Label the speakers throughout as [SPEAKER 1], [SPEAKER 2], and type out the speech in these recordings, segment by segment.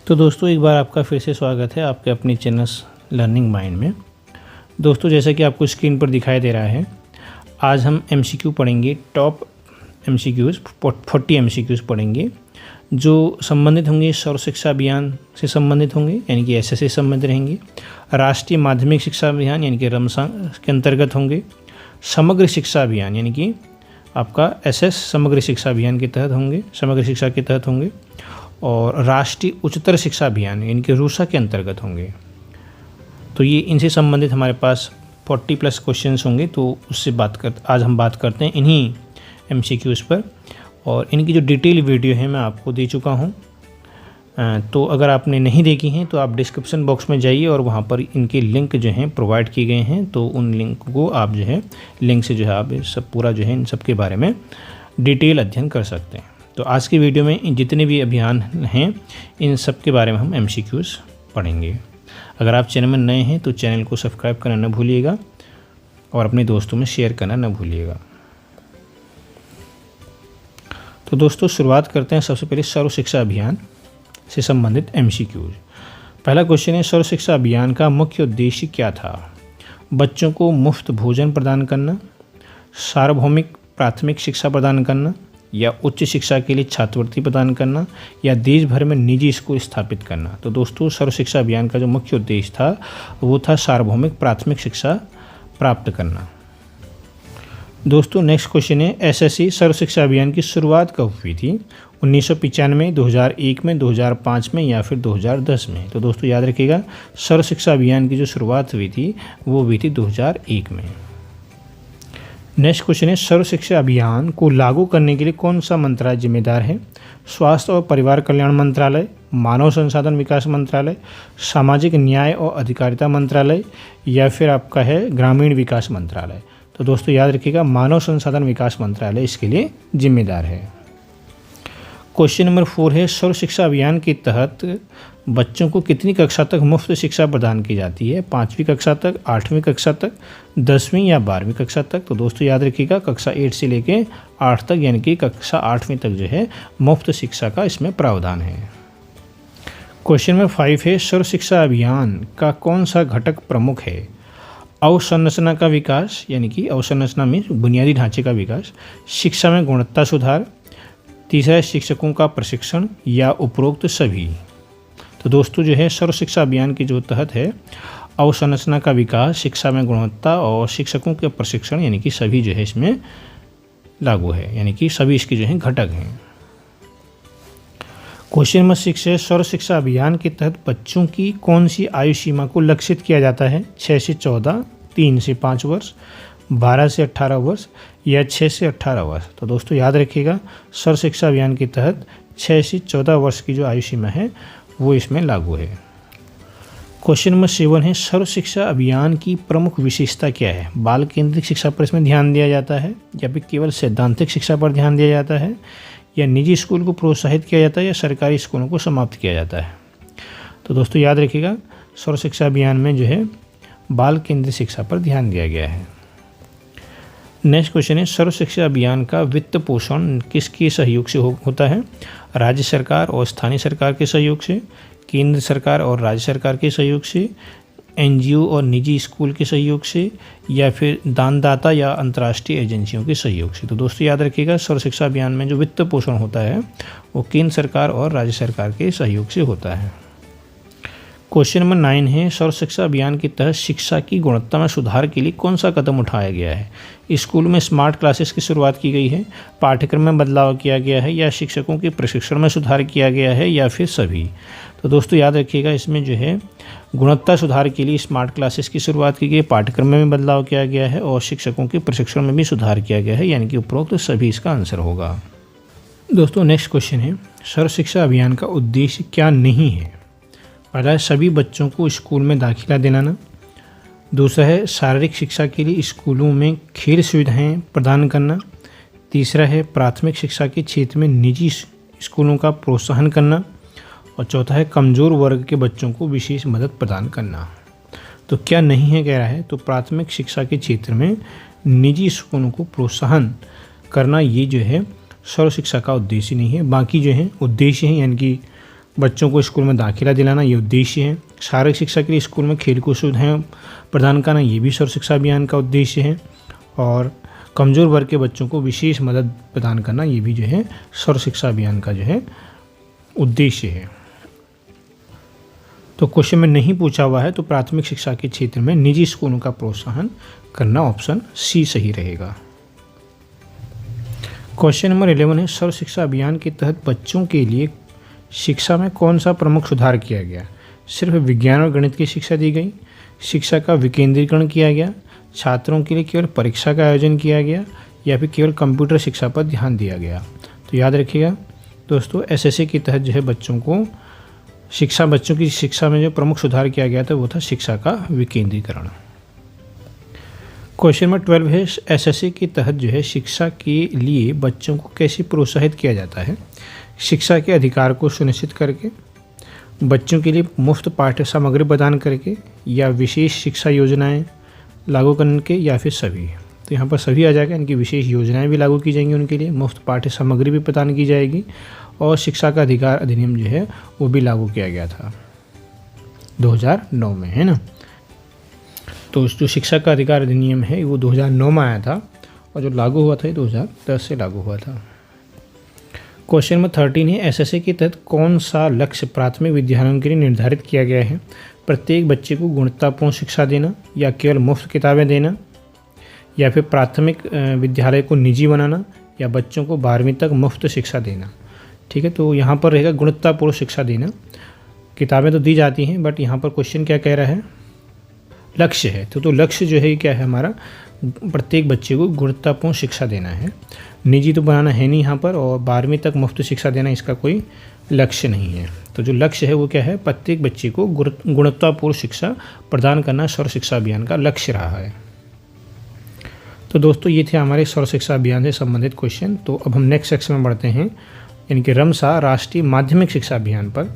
[SPEAKER 1] तो दोस्तों एक बार आपका फिर से स्वागत है आपके अपनी चैनल लर्निंग माइंड में। दोस्तों जैसा कि आपको स्क्रीन पर दिखाई दे रहा है, आज हम एमसीक्यू पढ़ेंगे। टॉप एमसीक्यूज़ 40 एमसीक्यूज़ पढ़ेंगे जो संबंधित होंगे सर्व शिक्षा अभियान से संबंधित होंगे, यानी कि एसएससी से संबंधित रहेंगे। राष्ट्रीय माध्यमिक शिक्षा अभियान यानी कि रमसा के अंतर्गत होंगे। समग्र शिक्षा अभियान यानी कि आपका एसएस समग्र शिक्षा अभियान के तहत होंगे, समग्र शिक्षा के तहत होंगे। और राष्ट्रीय उच्चतर शिक्षा अभियान यानी कि रूसा के अंतर्गत होंगे। तो ये इनसे संबंधित हमारे पास 40+ क्वेश्चंस होंगे। तो उससे आज हम बात करते हैं इन्हीं एमसीक्यूज़ पर, और इनकी जो डिटेल वीडियो है मैं आपको दे चुका हूँ। तो अगर आपने नहीं देखी हैं तो आप डिस्क्रिप्शन बॉक्स में जाइए और वहाँ पर इनके लिंक जो हैं प्रोवाइड किए गए हैं। तो उन लिंक को आप जो है लिंक से जो है आप सब पूरा जो है इन सब के बारे में डिटेल अध्ययन कर सकते हैं। तो आज की वीडियो में जितने भी अभियान हैं इन सब के बारे में हम एमसीक्यूज़ पढ़ेंगे। अगर आप चैनल में नए हैं तो चैनल को सब्सक्राइब करना न भूलिएगा और अपने दोस्तों में शेयर करना न भूलिएगा। तो दोस्तों शुरुआत करते हैं सबसे पहले सर्व शिक्षा अभियान से संबंधित एमसीक्यूज़। पहला क्वेश्चन है, सर्व शिक्षा अभियान का मुख्य उद्देश्य क्या था? बच्चों को मुफ्त भोजन प्रदान करना, सार्वभौमिक प्राथमिक शिक्षा प्रदान करना, या उच्च शिक्षा के लिए छात्रवृत्ति प्रदान करना, या देश भर में निजी स्कूल स्थापित करना। तो दोस्तों सर्व शिक्षा अभियान का जो मुख्य उद्देश्य था वो था सार्वभौमिक प्राथमिक शिक्षा प्राप्त करना। दोस्तों नेक्स्ट क्वेश्चन है, एसएससी सर्व शिक्षा अभियान की शुरुआत कब हुई थी? 1995, 2001 में, 2005 में, या फिर 2010 में? तो दोस्तों याद रखिएगा, सर्व शिक्षा अभियान की जो शुरुआत हुई थी वो हुई थी 2001 में। नेक्स्ट क्वेश्चन है, सर्व शिक्षा अभियान को लागू करने के लिए कौन सा मंत्रालय जिम्मेदार है? स्वास्थ्य और परिवार कल्याण मंत्रालय, मानव संसाधन विकास मंत्रालय, सामाजिक न्याय और अधिकारिता मंत्रालय, या फिर आपका है ग्रामीण विकास मंत्रालय? तो दोस्तों याद रखिएगा, मानव संसाधन विकास मंत्रालय इसके लिए जिम्मेदार है। क्वेश्चन नंबर 4 है, सर्व शिक्षा अभियान के तहत बच्चों को कितनी कक्षा तक मुफ्त शिक्षा प्रदान की जाती है? 5वीं कक्षा तक, 8वीं कक्षा तक, 10वीं या 12वीं कक्षा तक? तो दोस्तों याद रखिएगा, कक्षा 8 से लेके 8 तक यानी कि कक्षा 8वीं तक जो है मुफ्त शिक्षा का इसमें प्रावधान है। क्वेश्चन नंबर 5 है, सर्व शिक्षा अभियान का कौन सा घटक प्रमुख है? अवसंरचना का विकास यानी कि अवसंरचना में बुनियादी ढांचे का विकास, शिक्षा में गुणवत्ता सुधार, तीसरा है शिक्षकों का प्रशिक्षण, या उपरोक्त सभी? तो दोस्तों जो है सर्व शिक्षा अभियान के जो तहत है अवसंरचना का विकास, शिक्षा में गुणवत्ता और शिक्षकों के प्रशिक्षण यानी कि सभी जो है इसमें लागू है, यानी कि सभी इसके जो है घटक हैं। क्वेश्चन नंबर 6 है, सर्व शिक्षा अभियान के तहत बच्चों की कौन सी आयु सीमा को लक्षित किया जाता है? 6 से 14, 3 से 5 वर्ष, 12 से 18 वर्ष, या 6 से 18 वर्ष? तो दोस्तों याद रखिएगा, सर्व शिक्षा अभियान के तहत 6 से 14 वर्ष की जो आयु सीमा है वो इसमें लागू है। क्वेश्चन नंबर 7 है, सर्व शिक्षा अभियान की प्रमुख विशेषता क्या है? बाल केंद्रित शिक्षा पर इसमें ध्यान दिया जाता है, या फिर केवल सैद्धांतिक शिक्षा पर ध्यान दिया जाता है, या निजी स्कूल को प्रोत्साहित किया जाता है, या सरकारी स्कूलों को समाप्त किया जाता है? तो दोस्तों याद रखिएगा, सर्व शिक्षा अभियान में जो है बाल केंद्रित शिक्षा पर ध्यान दिया गया है। नेक्स्ट क्वेश्चन है, सर्व शिक्षा अभियान का वित्त पोषण किसके सहयोग से होता है? राज्य सरकार और स्थानीय सरकार के सहयोग से, केंद्र सरकार और राज्य सरकार के सहयोग से, एनजीओ और निजी स्कूल के सहयोग से, या फिर दानदाता या अंतर्राष्ट्रीय एजेंसियों के सहयोग से? तो दोस्तों याद रखिएगा, सर्व शिक्षा अभियान में जो वित्त पोषण होता है वो केंद्र सरकार और राज्य सरकार के सहयोग से होता है। क्वेश्चन नंबर 9 है, सर्व शिक्षा अभियान के तहत शिक्षा की गुणवत्ता में सुधार के लिए कौन सा कदम उठाया गया है? स्कूल में स्मार्ट क्लासेस की शुरुआत की गई है, पाठ्यक्रम में बदलाव किया गया है, या शिक्षकों के प्रशिक्षण में सुधार किया गया है, या फिर सभी? तो दोस्तों याद रखिएगा, इसमें जो है गुणवत्ता सुधार के लिए स्मार्ट क्लासेस की शुरुआत की गई, पाठ्यक्रम में भी बदलाव किया गया है, और शिक्षकों के प्रशिक्षण में भी सुधार किया गया है, यानी कि उपरोक्त सभी इसका आंसर होगा। दोस्तों नेक्स्ट क्वेश्चन है, सर्व शिक्षा अभियान का उद्देश्य क्या नहीं है? पहला है सभी बच्चों को स्कूल में दाखिला दिलाना, दूसरा है शारीरिक शिक्षा के लिए स्कूलों में खेल सुविधाएं प्रदान करना, तीसरा है प्राथमिक शिक्षा के क्षेत्र में निजी स्कूलों का प्रोत्साहन करना, और चौथा है कमज़ोर वर्ग के बच्चों को विशेष मदद प्रदान करना। तो क्या नहीं है कह रहा है, तो प्राथमिक शिक्षा के क्षेत्र में निजी स्कूलों को प्रोत्साहन करना ये जो है सर्व शिक्षा का उद्देश्य नहीं है। बाकी जो है उद्देश्य हैं, यानी कि बच्चों को स्कूल में दाखिला दिलाना, ये उद्देश्य है। शारीरिक शिक्षा के लिए स्कूल में खेलकूद सुविधाएं प्रदान करना, ये भी सर्व शिक्षा अभियान का उद्देश्य है। और कमज़ोर वर्ग के बच्चों को विशेष मदद प्रदान करना, ये भी जो है सर्व शिक्षा अभियान का जो है उद्देश्य है। तो क्वेश्चन में नहीं पूछा हुआ है तो प्राथमिक शिक्षा के क्षेत्र में निजी स्कूलों का प्रोत्साहन करना, ऑप्शन सी सही रहेगा। क्वेश्चन नंबर 11 है, सर्व शिक्षा अभियान के तहत बच्चों के लिए शिक्षा में कौन सा प्रमुख सुधार किया गया? सिर्फ विज्ञान और गणित की शिक्षा दी गई, शिक्षा का विकेंद्रीकरण किया गया, छात्रों के लिए केवल परीक्षा का आयोजन किया गया, या फिर केवल कंप्यूटर शिक्षा पर ध्यान दिया गया? तो याद रखिएगा दोस्तों, एसएससी के तहत जो है बच्चों की शिक्षा में जो प्रमुख सुधार किया गया था वो था शिक्षा का विकेंद्रीकरण। क्वेश्चन नंबर 12 है, एसएससी के तहत जो है शिक्षा के लिए बच्चों को कैसे प्रोत्साहित किया जाता है? शिक्षा के अधिकार को सुनिश्चित करके, बच्चों के लिए मुफ्त पाठ्य सामग्री प्रदान करके, या विशेष शिक्षा योजनाएं लागू करने के, या फिर सभी? तो यहाँ पर सभी आ जाएगा। इनकी विशेष योजनाएं भी लागू की जाएंगी, उनके लिए मुफ्त पाठ्य सामग्री भी प्रदान की जाएगी, और शिक्षा का अधिकार अधिनियम जो है वो भी लागू किया गया था 2009 में, है ना। तो जो शिक्षा का अधिकार अधिनियम है वो 2009 में आया था, और जो लागू हुआ था ये 2010 से लागू हुआ था। क्वेश्चन नंबर 13 है, एसएससी के तहत कौन सा लक्ष्य प्राथमिक विद्यालयों के लिए निर्धारित किया गया है? प्रत्येक बच्चे को गुणवत्तापूर्ण शिक्षा देना, या केवल मुफ्त किताबें देना, या फिर प्राथमिक विद्यालय को निजी बनाना, या बच्चों को 12वीं तक मुफ्त शिक्षा देना? ठीक है, तो यहाँ पर रहेगा गुणवत्तापूर्ण शिक्षा देना। किताबें तो दी जाती हैं, बट यहाँ पर क्वेश्चन क्या कह रहा है? लक्ष्य है। तो लक्ष्य जो है क्या है हमारा? प्रत्येक बच्चे को गुणवत्तापूर्ण शिक्षा देना है। निजी तो बनाना है नहीं यहाँ पर, और 12वीं तक मुफ्त शिक्षा देना इसका कोई लक्ष्य नहीं है। तो जो लक्ष्य है वो क्या है? प्रत्येक बच्चे को गुणवत्तापूर्ण शिक्षा प्रदान करना सर्व शिक्षा अभियान का लक्ष्य रहा है। तो दोस्तों ये थे हमारे सर्व शिक्षा अभियान से संबंधित क्वेश्चन। तो अब हम नेक्स्ट सेक्शन में बढ़ते हैं, यानी कि रमसा राष्ट्रीय माध्यमिक शिक्षा अभियान पर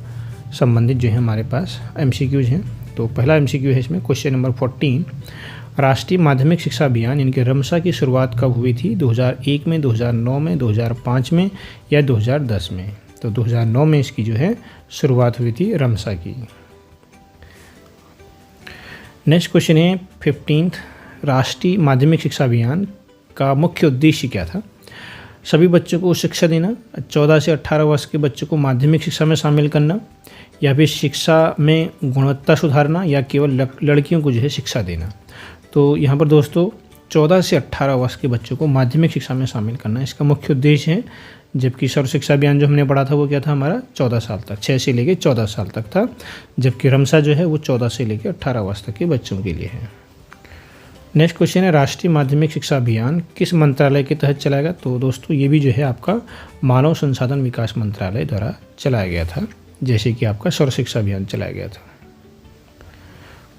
[SPEAKER 1] संबंधित जो है हमारे पास एमसीक्यूज हैं। तो पहला एमसीक्यू है इसमें क्वेश्चन नंबर 14, राष्ट्रीय माध्यमिक शिक्षा अभियान यानी कि रमसा की शुरुआत कब हुई थी? 2001 में, 2009 में, 2005 में, या 2010 में? तो 2009 में इसकी जो है शुरुआत हुई थी रमसा की। नेक्स्ट क्वेश्चन है 15th, राष्ट्रीय माध्यमिक शिक्षा अभियान का मुख्य उद्देश्य क्या था? सभी बच्चों को शिक्षा देना, 14 से 18 वर्ष के बच्चों को माध्यमिक शिक्षा में शामिल करना, या फिर शिक्षा में गुणवत्ता सुधारना, या केवल लड़कियों को जो है शिक्षा देना? तो यहाँ पर दोस्तों 14 से 18 वर्ष के बच्चों को माध्यमिक शिक्षा में शामिल करना इसका मुख्य उद्देश्य है। जबकि सर्व शिक्षा अभियान जो हमने पढ़ा था वो क्या था हमारा? 14 साल तक, 6 से लेकर 14 साल तक था। जबकि रमसा जो है वो 14 से लेकर 18 वर्ष तक के बच्चों के लिए है। नेक्स्ट क्वेश्चन है, राष्ट्रीय माध्यमिक शिक्षा अभियान किस मंत्रालय के तहत चलाएगा? तो दोस्तों ये भी जो है आपका मानव संसाधन विकास मंत्रालय द्वारा चलाया गया था, जैसे कि आपका सर्व शिक्षा अभियान चलाया गया था।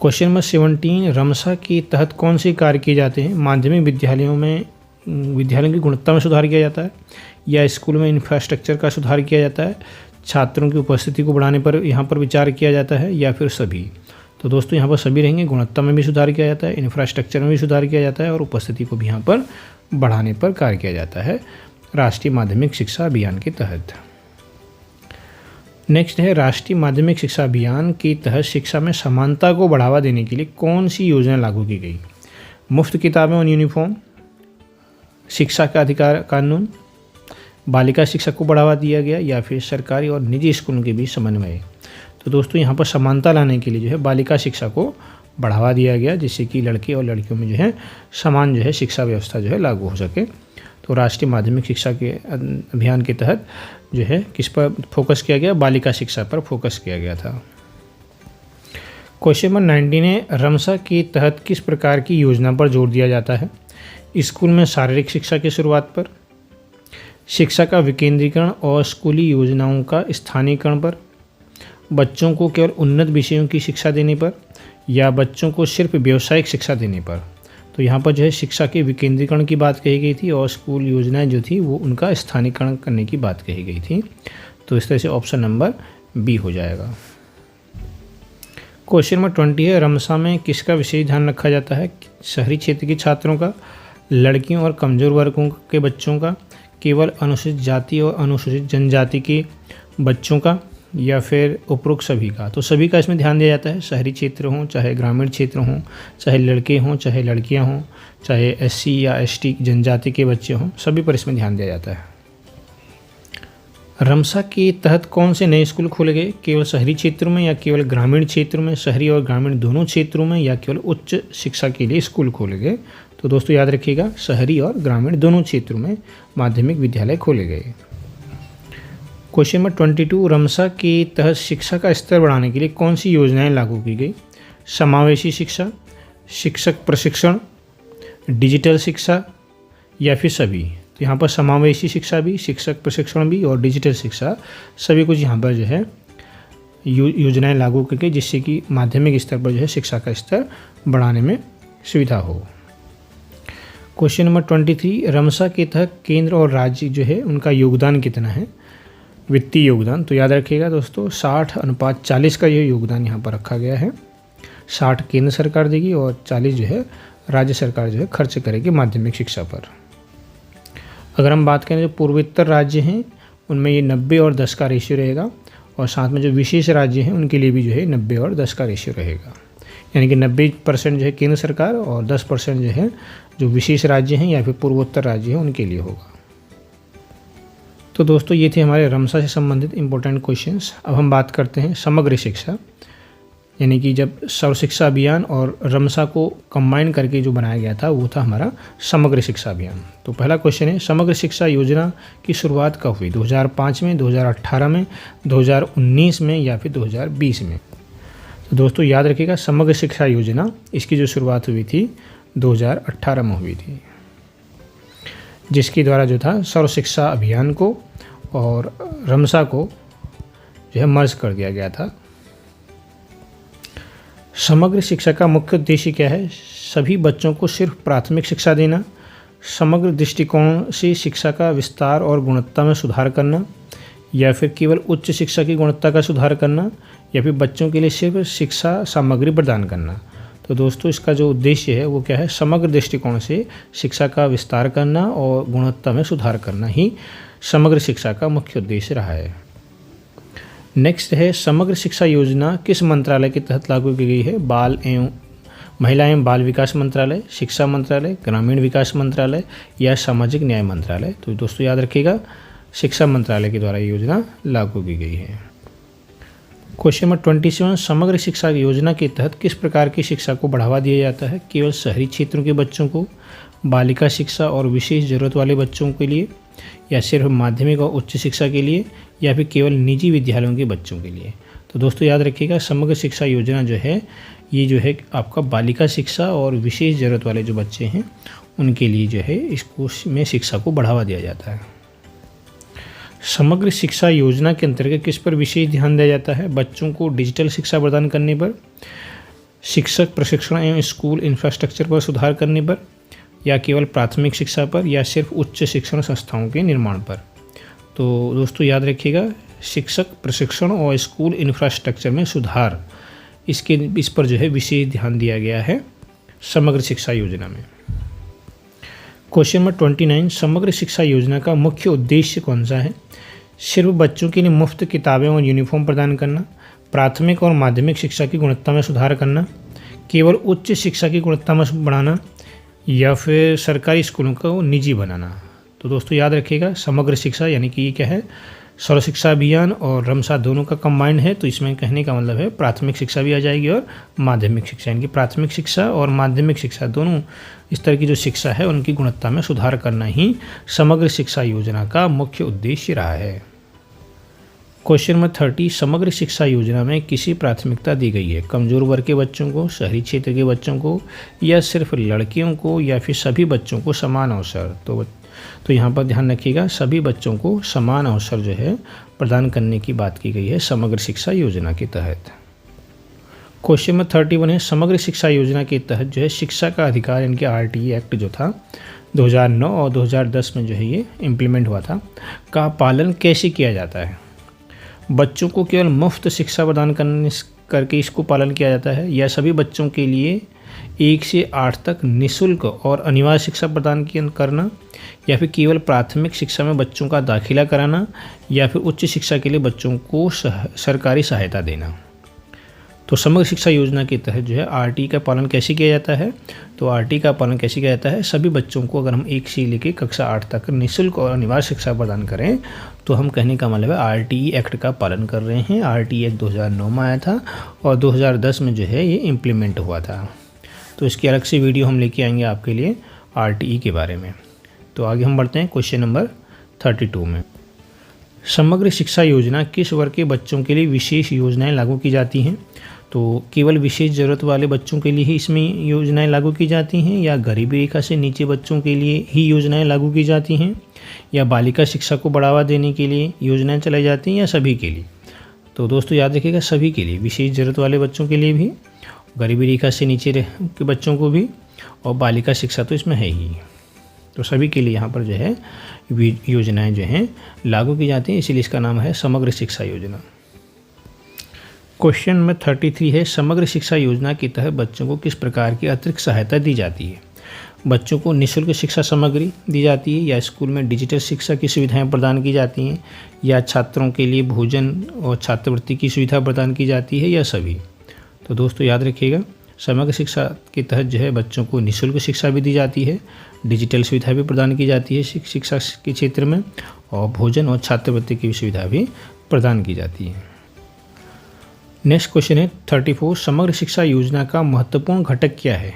[SPEAKER 1] क्वेश्चन नंबर 17, रमसा के तहत कौन से कार्य किए जाते हैं? माध्यमिक विद्यालयों की गुणवत्ता में सुधार किया जाता है, या स्कूल में इंफ्रास्ट्रक्चर का सुधार किया जाता है, छात्रों की उपस्थिति को बढ़ाने पर यहाँ पर विचार किया जाता है, या फिर सभी? तो दोस्तों यहाँ पर सभी रहेंगे। गुणवत्ता में भी सुधार किया जाता है, इंफ्रास्ट्रक्चर में भी सुधार किया जाता है, और उपस्थिति को भी यहाँ पर बढ़ाने पर कार्य किया जाता है राष्ट्रीय माध्यमिक शिक्षा अभियान के तहत। नेक्स्ट है, राष्ट्रीय माध्यमिक शिक्षा अभियान के तहत शिक्षा में समानता को बढ़ावा देने के लिए कौन सी योजना लागू की गई? मुफ्त किताबें और यूनिफॉर्म, शिक्षा का अधिकार कानून, बालिका शिक्षा को बढ़ावा दिया गया, या फिर सरकारी और निजी स्कूलों के बीच समन्वय? तो दोस्तों यहाँ पर समानता लाने के लिए जो है बालिका शिक्षा को बढ़ावा दिया गया, जिससे कि लड़के और लड़कियों में जो है समान जो है शिक्षा व्यवस्था जो है लागू हो सके। तो राष्ट्रीय माध्यमिक शिक्षा के अभियान के तहत जो है किस पर फोकस किया गया? बालिका शिक्षा पर फोकस किया गया था। क्वेश्चन नंबर 19 है, रमसा के तहत किस प्रकार की योजना पर जोर दिया जाता है? स्कूल में शारीरिक शिक्षा की शुरुआत पर, शिक्षा का विकेंद्रीकरण और स्कूली योजनाओं का स्थानीयकरण पर, बच्चों को केवल उन्नत विषयों की शिक्षा देने पर, या बच्चों को सिर्फ व्यावसायिक शिक्षा देने पर? तो यहाँ पर जो है शिक्षा के विकेंद्रीकरण की बात कही गई थी, और स्कूल योजनाएं जो थी वो उनका स्थानीयकरण करने की बात कही गई थी। तो इस तरह से ऑप्शन नंबर बी हो जाएगा। क्वेश्चन नंबर 20 है, रमसा में किसका विशेष ध्यान रखा जाता है? शहरी क्षेत्र के छात्रों का, लड़कियों और कमज़ोर वर्गों के बच्चों का, केवल अनुसूचित जाति और अनुसूचित जनजाति के बच्चों का, या फिर उपरोक्त सभी का? तो सभी का इसमें ध्यान दिया जाता है, शहरी क्षेत्र हों चाहे ग्रामीण क्षेत्र हों, चाहे लड़के हों चाहे लड़कियां हों, चाहे एससी या एसटी जनजाति के बच्चे हों, सभी पर इसमें ध्यान दिया जाता है। रमसा के तहत कौन से नए स्कूल खोले गए? केवल शहरी क्षेत्रों में या केवल ग्रामीण क्षेत्रों में, शहरी और ग्रामीण दोनों क्षेत्रों में, या केवल उच्च शिक्षा के लिए स्कूल खोले गए? तो दोस्तों याद रखिएगा, शहरी और ग्रामीण दोनों क्षेत्रों में माध्यमिक विद्यालय खोले गए। क्वेश्चन नंबर 22, रमसा के तहत शिक्षा का स्तर बढ़ाने के लिए कौन सी योजनाएं लागू की गई? समावेशी शिक्षा, शिक्षक प्रशिक्षण, डिजिटल शिक्षा या फिर सभी? तो यहाँ पर समावेशी शिक्षा भी, शिक्षक प्रशिक्षण भी और डिजिटल शिक्षा, सभी कुछ यहाँ पर जो है योजनाएं लागू की गई, जिससे कि माध्यमिक स्तर पर जो है शिक्षा का स्तर बढ़ाने में सुविधा हो। क्वेश्चन नंबर 23, रमसा के तहत केंद्र और राज्य जो है उनका योगदान कितना है? वित्तीय योगदान, तो याद रखिएगा दोस्तों 60:40 का ये योगदान यहाँ पर रखा गया है। 60 केंद्र सरकार देगी और 40 जो है राज्य सरकार जो है खर्च करेगी माध्यमिक शिक्षा पर। अगर हम बात करें जो पूर्वोत्तर राज्य हैं उनमें ये 90 और 10 का रेशियो रहेगा, और साथ में जो विशेष राज्य हैं उनके लिए भी जो है 90 और 10 का रेशियो रहेगा, यानी कि 90% जो है केंद्र सरकार और 10% जो है जो विशेष राज्य हैं या फिर पूर्वोत्तर राज्य हैं उनके लिए होगा। तो दोस्तों ये थे हमारे रमसा से संबंधित इम्पोर्टेंट क्वेश्चंस। अब हम बात करते हैं समग्र शिक्षा, यानी कि जब सर्व शिक्षा अभियान और रमसा को कंबाइन करके जो बनाया गया था वो था हमारा समग्र शिक्षा अभियान। तो पहला क्वेश्चन है, समग्र शिक्षा योजना की शुरुआत कब हुई? 2005 में, 2018 में, 2019 में या फिर 2020 में? तो दोस्तों याद रखिएगा, समग्र शिक्षा योजना इसकी जो शुरुआत हुई थी 2018 में हुई थी, जिसके द्वारा जो था सर्व शिक्षा अभियान को और रमसा को जो है मर्ज कर दिया गया था। समग्र शिक्षा का मुख्य उद्देश्य क्या है? सभी बच्चों को सिर्फ प्राथमिक शिक्षा देना, समग्र दृष्टिकोण से शिक्षा का विस्तार और गुणवत्ता में सुधार करना, या फिर केवल उच्च शिक्षा की गुणवत्ता का सुधार करना, या फिर बच्चों के लिए सिर्फ शिक्षा सामग्री प्रदान करना? तो दोस्तों इसका जो उद्देश्य है वो क्या है? समग्र दृष्टिकोण से शिक्षा का विस्तार करना और गुणवत्ता में सुधार करना ही समग्र शिक्षा का मुख्य उद्देश्य रहा है। नेक्स्ट है, समग्र शिक्षा योजना किस मंत्रालय के तहत लागू की गई है? महिला एवं बाल विकास मंत्रालय, शिक्षा मंत्रालय, ग्रामीण विकास मंत्रालय या सामाजिक न्याय मंत्रालय? तो दोस्तों याद रखिएगा, शिक्षा मंत्रालय के द्वारा ये योजना लागू की गई है। क्वेश्चन नंबर 27, समग्र शिक्षा योजना के तहत किस प्रकार की शिक्षा को बढ़ावा दिया जाता है? केवल शहरी क्षेत्रों के बच्चों को, बालिका शिक्षा और विशेष जरूरत वाले बच्चों के लिए, या सिर्फ माध्यमिक और उच्च शिक्षा के लिए, या फिर केवल निजी विद्यालयों के बच्चों के लिए? तो दोस्तों याद रखिएगा, समग्र शिक्षा योजना जो है ये जो है आपका बालिका शिक्षा और विशेष ज़रूरत वाले जो बच्चे हैं उनके लिए जो है इसको में शिक्षा को बढ़ावा दिया जाता है। समग्र शिक्षा योजना के अंतर्गत किस पर विशेष ध्यान दिया जाता है? बच्चों को डिजिटल शिक्षा प्रदान करने पर, शिक्षक प्रशिक्षण एवं स्कूल इंफ्रास्ट्रक्चर पर सुधार करने पर, या केवल प्राथमिक शिक्षा पर, या सिर्फ उच्च शिक्षण संस्थाओं के निर्माण पर? तो दोस्तों याद रखिएगा, शिक्षक प्रशिक्षण और स्कूल इंफ्रास्ट्रक्चर में सुधार इस पर जो है विशेष ध्यान दिया गया है समग्र शिक्षा योजना में। क्वेश्चन नंबर 29, समग्र शिक्षा योजना का मुख्य उद्देश्य कौन सा है? सिर्फ बच्चों के लिए मुफ्त किताबें और यूनिफॉर्म प्रदान करना, प्राथमिक और माध्यमिक शिक्षा की गुणवत्ता में सुधार करना, केवल उच्च शिक्षा की गुणवत्ता में बढ़ाना, या फिर सरकारी स्कूलों को निजी बनाना? तो दोस्तों याद रखिएगा, समग्र शिक्षा यानी कि ये क्या है? सर्व शिक्षा अभियान और रमसा दोनों का कंबाइंड है, तो इसमें कहने का मतलब है प्राथमिक शिक्षा भी आ जाएगी और माध्यमिक शिक्षा, यानी कि प्राथमिक शिक्षा और माध्यमिक शिक्षा दोनों इस तरह की जो शिक्षा है उनकी गुणवत्ता में सुधार करना ही समग्र शिक्षा योजना का मुख्य उद्देश्य रहा है। क्वेश्चन नंबर 30, समग्र शिक्षा योजना में किसी प्राथमिकता दी गई है? कमजोर वर्ग के बच्चों को, शहरी क्षेत्र के बच्चों को, या सिर्फ लड़कियों को, या फिर सभी बच्चों को समान अवसर? तो यहाँ पर ध्यान रखिएगा, सभी बच्चों को समान अवसर जो है प्रदान करने की बात की गई है समग्र शिक्षा योजना के तहत। क्वेश्चन नंबर 31 है, समग्र शिक्षा योजना के तहत जो है शिक्षा का अधिकार यानी कि RTE एक्ट जो था 2009 और 2010 में जो है ये इम्प्लीमेंट हुआ था, का पालन कैसे किया जाता है? बच्चों को केवल मुफ्त शिक्षा प्रदान करके इसको पालन किया जाता है, या सभी बच्चों के लिए 1 से 8 तक निःशुल्क और अनिवार्य शिक्षा प्रदान करना, या फिर केवल प्राथमिक शिक्षा में बच्चों का दाखिला कराना, या फिर उच्च शिक्षा के लिए बच्चों को सरकारी सहायता देना। तो समग्र शिक्षा योजना के तहत जो है आरटी का पालन कैसे किया जाता है? तो आरटी का पालन कैसे किया जाता है? सभी बच्चों को अगर हम 1 से लेकर कक्षा 8 तक निःशुल्क और अनिवार्य शिक्षा प्रदान करें तो हम कहने का मतलब है आरटीई एक्ट का पालन कर रहे हैं। आरटीई एक्ट 2009 में आया था और 2010 में जो है ये इम्प्लीमेंट हुआ था। तो इसकी अलग से वीडियो हम लेके आएंगे आपके लिए आरटीई के बारे में। तो आगे हम बढ़ते हैं क्वेश्चन नंबर 32 में। समग्र शिक्षा योजना किस वर्ग के बच्चों के लिए विशेष योजनाएं लागू की जाती हैं? तो केवल विशेष ज़रूरत वाले बच्चों के लिए ही इसमें योजनाएं लागू की जाती हैं, या गरीबी रेखा से नीचे बच्चों के लिए ही योजनाएं लागू की जाती हैं, या बालिका शिक्षा को बढ़ावा देने के लिए योजनाएं चलाई जाती हैं, या सभी के लिए? तो दोस्तों याद रखिएगा, सभी के लिए, विशेष ज़रूरत वाले बच्चों के लिए भी, गरीबी रेखा से नीचे के बच्चों को भी, और बालिका शिक्षा तो इसमें है ही। तो सभी के लिए यहाँ पर जो है योजनाएं जो हैं लागू की जाती हैं, इसीलिए इसका नाम है समग्र शिक्षा योजना। क्वेश्चन नंबर 33 है, समग्र शिक्षा योजना के तहत बच्चों को किस प्रकार की अतिरिक्त सहायता दी जाती है? बच्चों को निःशुल्क शिक्षा सामग्री दी जाती है, या स्कूल में डिजिटल शिक्षा की सुविधाएं प्रदान की जाती हैं, या छात्रों के लिए भोजन और छात्रवृत्ति की सुविधा प्रदान की जाती है, या सभी? तो दोस्तों याद रखिएगा, समग्र शिक्षा के तहत जो है बच्चों को निःशुल्क शिक्षा भी दी जाती है, डिजिटल सुविधा भी प्रदान की जाती है शिक्षा के क्षेत्र में, और भोजन और छात्रवृत्ति की सुविधा भी प्रदान की जाती है। नेक्स्ट क्वेश्चन है 34, समग्र शिक्षा योजना का महत्वपूर्ण घटक क्या है?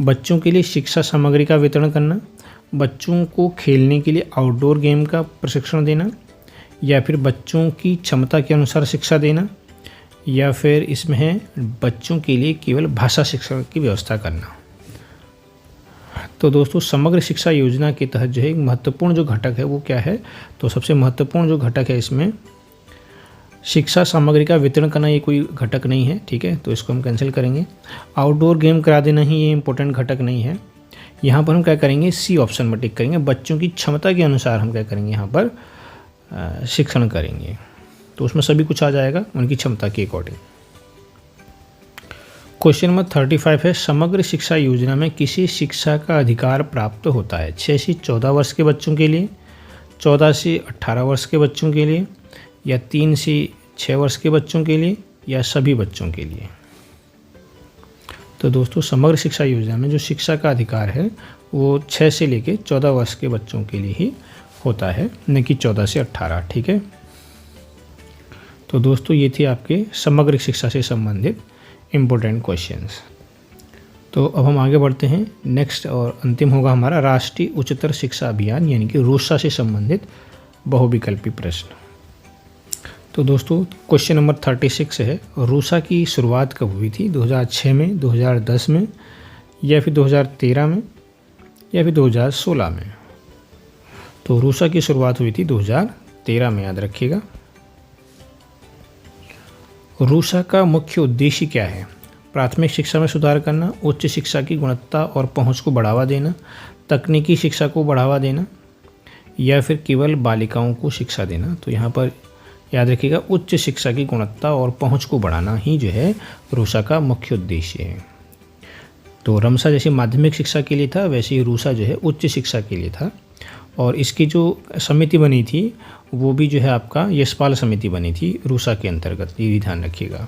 [SPEAKER 1] बच्चों के लिए शिक्षा सामग्री का वितरण करना, बच्चों को खेलने के लिए आउटडोर गेम का प्रशिक्षण देना, या फिर बच्चों की क्षमता के अनुसार शिक्षा देना, या फिर इसमें है बच्चों के लिए केवल भाषा शिक्षा की व्यवस्था करना। तो दोस्तों समग्र शिक्षा योजना के तहत जो है एक महत्वपूर्ण जो घटक है वो क्या है? तो सबसे महत्वपूर्ण जो घटक है इसमें शिक्षा सामग्री का वितरण करना, ये कोई घटक नहीं है, ठीक है, तो इसको हम कैंसिल करेंगे। आउटडोर गेम करा देना ही ये इंपॉर्टेंट घटक नहीं है। यहाँ पर हम क्या करेंगे, सी ऑप्शन में टिक करेंगे, बच्चों की क्षमता के अनुसार हम क्या करेंगे, यहाँ पर शिक्षण करेंगे, तो उसमें सभी कुछ आ जाएगा उनकी क्षमता के अकॉर्डिंग। क्वेश्चन नंबर 35 है, समग्र शिक्षा योजना में किसी शिक्षा का अधिकार प्राप्त होता है? 6 से 14 वर्ष के बच्चों के लिए, 14 से 18 वर्ष के बच्चों के लिए, या 3 से 6 वर्ष के बच्चों के लिए, या सभी बच्चों के लिए? तो दोस्तों समग्र शिक्षा योजना में जो शिक्षा का अधिकार है वो 6 से लेकर 14 वर्ष के बच्चों के लिए ही होता है, न कि 14 से 18, ठीक है। तो दोस्तों ये थे आपके समग्र शिक्षा से संबंधित इम्पोर्टेंट क्वेश्चंस। तो अब हम आगे बढ़ते हैं। नेक्स्ट और अंतिम होगा हमारा राष्ट्रीय उच्चतर शिक्षा अभियान यानी कि रूसा से संबंधित बहुविकल्पी प्रश्न। तो दोस्तों क्वेश्चन नंबर 36 है, रूसा की शुरुआत कब हुई थी? 2006 में, 2010 में, या फिर 2013 में, या फिर 2016 में? तो रूसा की शुरुआत हुई थी 2013 में, याद रखिएगा। रूसा का मुख्य उद्देश्य क्या है? प्राथमिक शिक्षा में सुधार करना, उच्च शिक्षा की गुणवत्ता और पहुंच को बढ़ावा देना, तकनीकी शिक्षा को बढ़ावा देना, या फिर केवल बालिकाओं को शिक्षा देना। तो यहाँ पर याद रखिएगा उच्च शिक्षा की गुणवत्ता और पहुंच को बढ़ाना ही जो है रूसा का मुख्य उद्देश्य है। तो रमसा जैसे माध्यमिक शिक्षा के लिए था, वैसे ही रूसा जो है उच्च शिक्षा के लिए था। और इसकी जो समिति बनी थी वो भी जो है आपका यशपाल समिति बनी थी रूसा के अंतर्गत, ये भी ध्यान रखिएगा।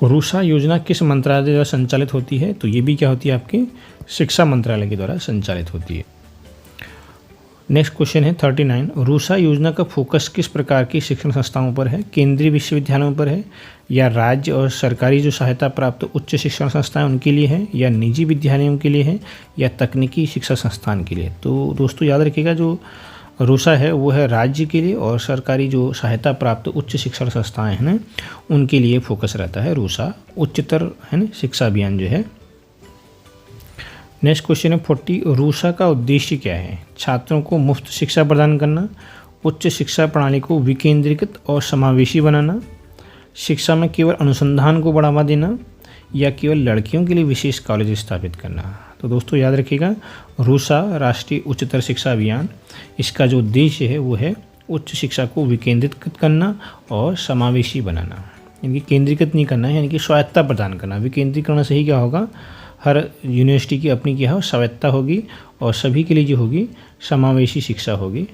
[SPEAKER 1] रूसा योजना किस मंत्रालय द्वारा संचालित होती है? तो ये भी क्या होती है आपकी शिक्षा मंत्रालय के द्वारा संचालित होती है। नेक्स्ट क्वेश्चन है 39, रूसा योजना का फोकस किस प्रकार की शिक्षण संस्थाओं पर है? केंद्रीय विश्वविद्यालयों पर है, या राज्य और सरकारी जो सहायता प्राप्त उच्च शिक्षण संस्थाएं उनके लिए है, या निजी विद्यालयों के लिए है, या तकनीकी शिक्षा संस्थान के लिए? तो दोस्तों याद रखिएगा जो रूसा है वो है राज्य के लिए और सरकारी जो सहायता प्राप्त उच्च शिक्षण संस्थाएं हैं ना उनके लिए फोकस रहता है रूसा उच्चतर है ना शिक्षा अभियान जो है। नेक्स्ट क्वेश्चन है 40, रूसा का उद्देश्य क्या है? छात्रों को मुफ्त शिक्षा प्रदान करना, उच्च शिक्षा प्रणाली को विकेंद्रीकृत और समावेशी बनाना, शिक्षा में केवल अनुसंधान को बढ़ावा देना, या केवल लड़कियों के लिए विशेष कॉलेज स्थापित करना? तो दोस्तों याद रखिएगा रूसा राष्ट्रीय उच्चतर शिक्षा अभियान, इसका जो उद्देश्य है वो है उच्च शिक्षा को विकेंद्रीकृत करना और समावेशी बनाना। यानी कि केंद्रीकृत नहीं करना है, यानी कि स्वायत्तता प्रदान करना। विकेंद्रीकरण से ही क्या होगा, हर यूनिवर्सिटी की अपनी क्या हो, स्वायत्तता होगी और सभी के लिए जो होगी समावेशी शिक्षा होगी।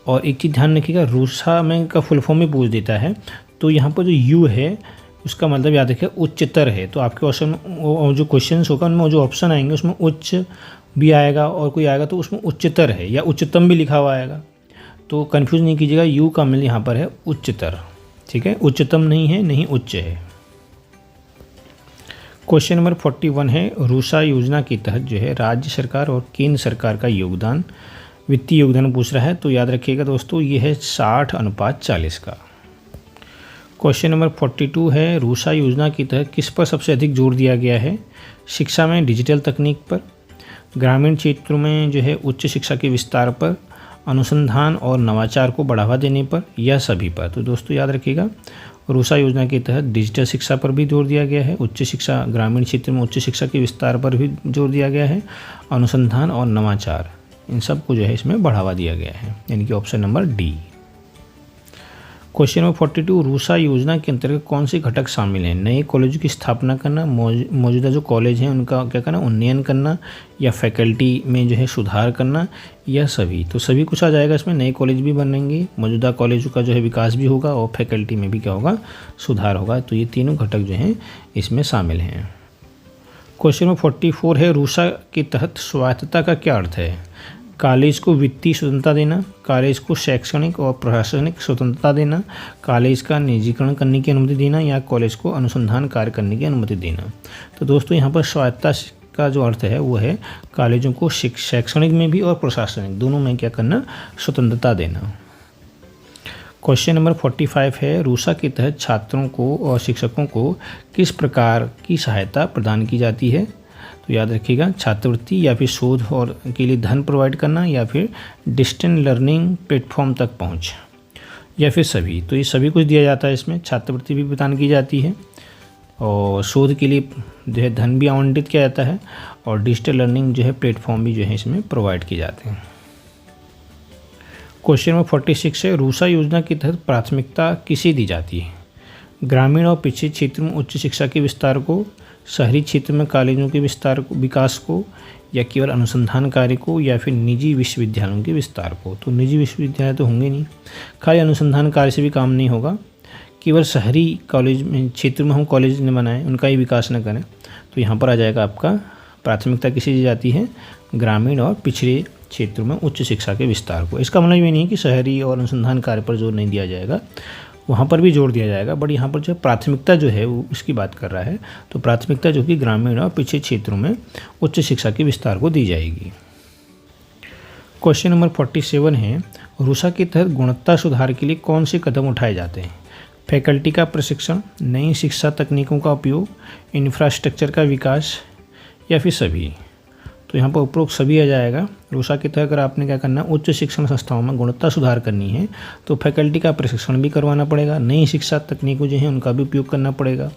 [SPEAKER 1] और एक चीज़ ध्यान रखिएगा, रूसा में का फुल फॉर्म में पूछ देता है, तो यहाँ पर जो यू है उसका मतलब याद रखिए उच्चतर है। तो आपके ऑप्शन जो क्वेश्चन होगा उनमें जो ऑप्शन आएंगे उसमें उच्च भी आएगा और कोई आएगा तो उसमें उच्चतर है या उच्चतम भी लिखा हुआ आएगा, तो कन्फ्यूज़ नहीं कीजिएगा। यू का मतलब यहाँ पर है उच्चतर, ठीक है, उच्चतम नहीं है, नहीं उच्च है। क्वेश्चन नंबर 41 है, रूसा योजना के तहत जो है राज्य सरकार और केंद्र सरकार का योगदान, वित्तीय योगदान पूछ रहा है। तो याद रखिएगा दोस्तों, ये है 60:40 का। क्वेश्चन नंबर 42 है, रूसा योजना के तहत किस पर सबसे अधिक जोर दिया गया है? शिक्षा में डिजिटल तकनीक पर, ग्रामीण क्षेत्रों में जो है उच्च शिक्षा के विस्तार पर, अनुसंधान और नवाचार को बढ़ावा देने पर, या सभी पर। तो दोस्तों याद रखिएगा, रूसा योजना के तहत डिजिटल शिक्षा पर भी जोर दिया गया है, उच्च शिक्षा, ग्रामीण क्षेत्र में उच्च शिक्षा के विस्तार पर भी जोर दिया गया है, अनुसंधान और नवाचार, इन सब को जो है इसमें बढ़ावा दिया गया है, यानी कि option number D. Question number 42, RUSA योजना के अंतर्गत कौन से घटक शामिल हैं? नए कॉलेजों की स्थापना करना, मौजूदा जो कॉलेज हैं उनका क्या करना, उन्नयन करना, या फैकल्टी में जो है सुधार करना, या सभी। तो सभी कुछ आ जाएगा इसमें, नए कॉलेज भी बनेंगे, मौजूदा कॉलेजों का जो है विकास भी होगा और फैकल्टी में भी क्या होगा, सुधार होगा। तो ये तीनों घटक जो हैं इसमें शामिल हैं। क्वेश्चन नंबर 44 है, रूसा के तहत स्वायत्तता का क्या अर्थ है? कॉलेज को वित्तीय स्वतंत्रता देना, कॉलेज को शैक्षणिक और प्रशासनिक स्वतंत्रता देना, कॉलेज का निजीकरण करने की अनुमति देना, या कॉलेज को अनुसंधान कार्य करने की अनुमति देना। तो दोस्तों यहाँ पर स्वायत्तता का जो अर्थ है वो है कॉलेजों को शैक्षणिक में भी और प्रशासनिक दोनों में क्या करना, स्वतंत्रता देना। क्वेश्चन नंबर 45 है, रूसा के तहत छात्रों को और शिक्षकों को किस प्रकार की सहायता प्रदान की जाती है? तो याद रखिएगा, छात्रवृत्ति या फिर शोध और के लिए धन प्रोवाइड करना, या फिर डिस्टेंस लर्निंग प्लेटफॉर्म तक पहुंच, या फिर सभी। तो ये सभी कुछ दिया जाता है इसमें, छात्रवृत्ति भी प्रदान की जाती है और शोध के लिए जो है धन भी आवंटित किया जाता है और डिजिटल लर्निंग जो है प्लेटफॉर्म भी जो है इसमें प्रोवाइड किए जाते हैं। क्वेश्चन नंबर 46 है, रूसा योजना के तहत प्राथमिकता किसे दी जाती है? ग्रामीण और पिछड़े क्षेत्र में उच्च शिक्षा के विस्तार को, शहरी क्षेत्र में कॉलेजों के विस्तार को, विकास को, या केवल अनुसंधान कार्य को, या फिर निजी विश्वविद्यालयों के विस्तार को। तो निजी विश्वविद्यालय तो होंगे नहीं, खाली अनुसंधान कार्य से भी काम नहीं होगा, केवल शहरी कॉलेज में क्षेत्र में हम कॉलेज न बनाएं, उनका ही विकास न करें। तो यहाँ पर आ जाएगा आपका प्राथमिकता किसे दी जाती है? ग्रामीण और पिछड़े क्षेत्रों में उच्च शिक्षा के विस्तार को। इसका मतलब ये नहीं है कि शहरी और अनुसंधान कार्य पर जोर नहीं दिया जाएगा, वहाँ पर भी जोर दिया जाएगा, बट यहाँ पर जो प्राथमिकता जो है वो इसकी बात कर रहा है। तो प्राथमिकता जो कि ग्रामीण और पिछड़े क्षेत्रों में उच्च शिक्षा के विस्तार को दी जाएगी। क्वेश्चन नंबर 47 है, रूसा के तहत गुणवत्ता सुधार के लिए कौन से कदम उठाए जाते हैं? फैकल्टी का प्रशिक्षण, नई शिक्षा तकनीकों का उपयोग, इंफ्रास्ट्रक्चर का विकास, या फिर सभी। तो यहाँ पर उपरोक्त सभी आ जाएगा। रूसा के तहत अगर आपने क्या करना, उच्च शिक्षण संस्थाओं में गुणवत्ता सुधार करनी है तो फैकल्टी का प्रशिक्षण भी करवाना पड़ेगा, नई शिक्षा तकनीकों जो हैं उनका भी उपयोग करना पड़ेगा,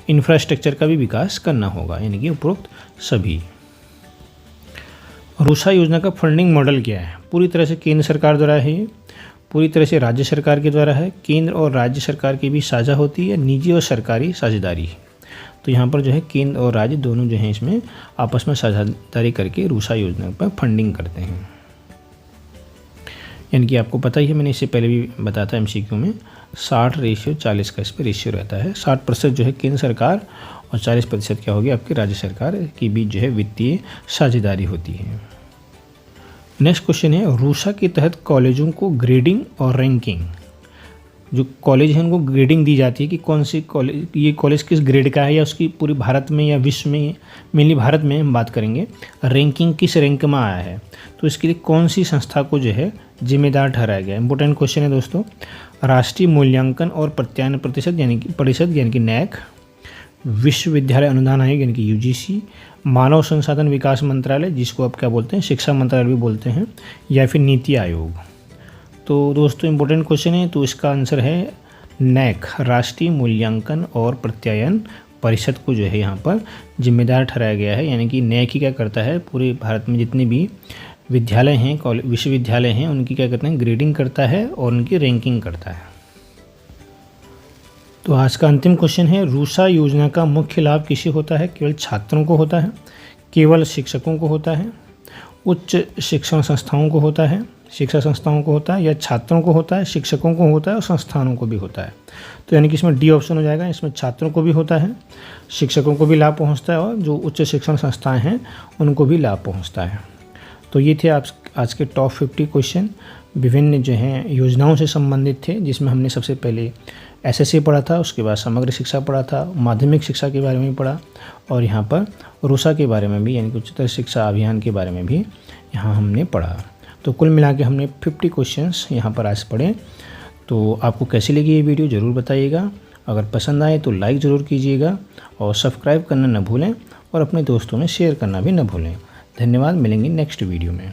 [SPEAKER 1] इंफ्रास्ट्रक्चर का भी विकास करना होगा, यानी कि उपरोक्त सभी। रूसा योजना का फंडिंग मॉडल क्या है? पूरी तरह से केंद्र सरकार द्वारा है, पूरी तरह से राज्य सरकार के द्वारा है, केंद्र और राज्य सरकार की भी साझा होती है, निजी और सरकारी साझेदारी। तो यहाँ पर जो है केंद्र और राज्य दोनों जो हैं इसमें आपस में साझेदारी करके रूसा योजना पर फंडिंग करते हैं। यानी कि आपको पता ही है, मैंने इससे पहले भी बताया था MCQ में, 60:40 का इस पर रेशियो रहता है। 60% जो है केंद्र सरकार और 40% क्या होगी आपकी राज्य सरकार के बीच जो है वित्तीय साझेदारी होती है। नेक्स्ट क्वेश्चन है, रूसा के तहत कॉलेजों को ग्रेडिंग और रैंकिंग, जो कॉलेज है उनको ग्रेडिंग दी जाती है कि कौन सी कॉलेज, ये कॉलेज किस ग्रेड का है, या उसकी पूरी भारत में या विश्व में, मेनली भारत में हम बात करेंगे, रैंकिंग किस रैंक में आया है, तो इसके लिए कौन सी संस्था को जो है जिम्मेदार ठहराया गया है। इंपॉर्टेंट क्वेश्चन है दोस्तों। राष्ट्रीय मूल्यांकन और प्रत्यायन परिषद यानी कि NAAC, विश्वविद्यालय अनुदान आयोग यानी कि UGC, मानव संसाधन विकास मंत्रालय जिसको आप क्या बोलते हैं, शिक्षा मंत्रालय भी बोलते हैं, या फिर नीति आयोग। तो दोस्तों इंपॉर्टेंट क्वेश्चन है, तो इसका आंसर है NAAC, राष्ट्रीय मूल्यांकन और प्रत्यायन परिषद को जो है यहाँ पर जिम्मेदार ठहराया गया है। यानी कि NAAC ही क्या करता है, पूरे भारत में जितने भी विद्यालय हैं, विश्वविद्यालय हैं, उनकी क्या करते हैं, ग्रेडिंग करता है और उनकी रैंकिंग करता है। तो आज का अंतिम क्वेश्चन है, रूसा योजना का मुख्य लाभ किसे होता है? केवल छात्रों को होता है, केवल शिक्षकों को होता है, उच्च शिक्षण संस्थाओं को होता है, शिक्षा संस्थाओं को होता है, या छात्रों को होता है, शिक्षकों को होता है और संस्थानों को भी होता है? तो यानी कि इसमें डी ऑप्शन हो जाएगा। इसमें छात्रों को भी होता है, शिक्षकों को भी लाभ पहुंचता है और जो उच्च शिक्षण संस्थाएं हैं उनको भी लाभ पहुंचता है। तो ये थे आज के टॉप 50 क्वेश्चन विभिन्न जो हैं योजनाओं से संबंधित थे, जिसमें हमने सबसे पहले एसएससी पढ़ा था, उसके बाद समग्र शिक्षा पढ़ा था, माध्यमिक शिक्षा के बारे में पढ़ा और यहाँ पर रूसा के बारे में भी यानी कि उच्चतर शिक्षा अभियान के बारे में भी यहाँ हमने पढ़ा। तो कुल मिला के हमने 50 क्वेश्चंस यहाँ पर आज पढ़े। तो आपको कैसी लगी ये वीडियो ज़रूर बताइएगा। अगर पसंद आए तो लाइक ज़रूर कीजिएगा और सब्सक्राइब करना न भूलें और अपने दोस्तों में शेयर करना भी न भूलें। धन्यवाद। मिलेंगे नेक्स्ट वीडियो में।